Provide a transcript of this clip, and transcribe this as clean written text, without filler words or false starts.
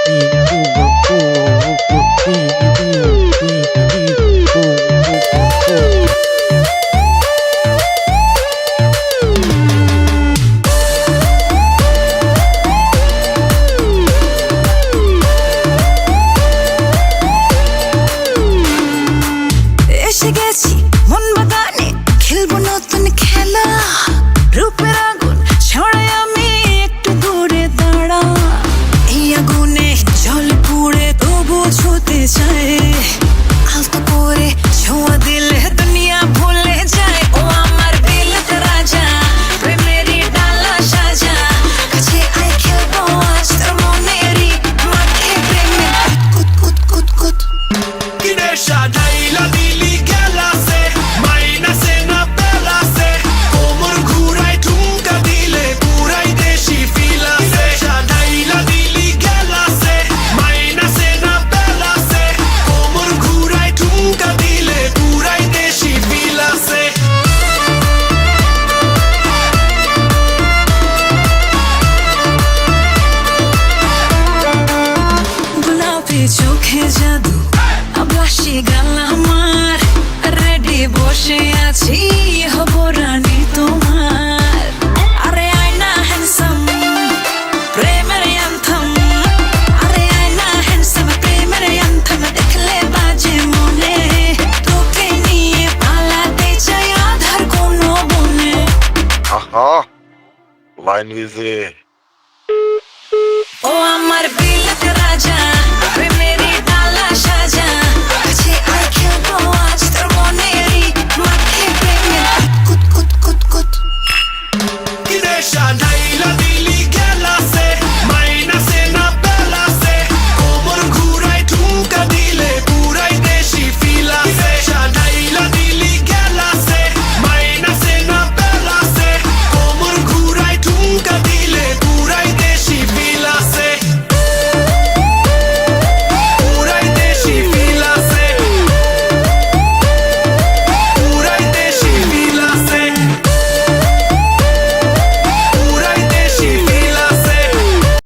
এসে গেছি মন বাগানে, খেলবো নতুন খেলা। রূপের আগুন ছড়াই আমি, একটু দূরে দাঁড়া। এই আগুনে জল পুড়ে তবু ছুতে চায়, আলতো করে ছোঁয়া দিলে দুনিয়া ভুলে যায়। ও আমার দিলের রাজা, প্রেমেরই ডালা সাজা। কাছে আয় খেলবো আজ তোর মনেরই মাঠে, প্রেমের কুত কুত কুত কুত। কি নেশা ঢাইলা দিলি গেলাসে, মাইনাসে না পেলাসে। কোমর ঘুরাই ঠুমকা দিলে পুরাই দেশি ফিলাসে। নেশা ঢাইলা দিলি গেলাসে, মাইনাসে না পেলাসে। কোমর ঘুরাই ঠুমকা দিলে পুরাই দেশি ফিলাসে। গোলাপি চোখে জাদু, আবাসী গাল আমার। রেডি বসে আছি, হব রানী তোমার। আরে আয়না হ্যান্ডসাম, প্রেমের অ্যান্থম। আরে আয়না হ্যান্ডসাম, প্রেমের অ্যান্থম। দেখলে বাজে মনে, তোকে নিয়ে পালাতে চাই আধার কোনো বনে। Aha, line with ও আমার বিল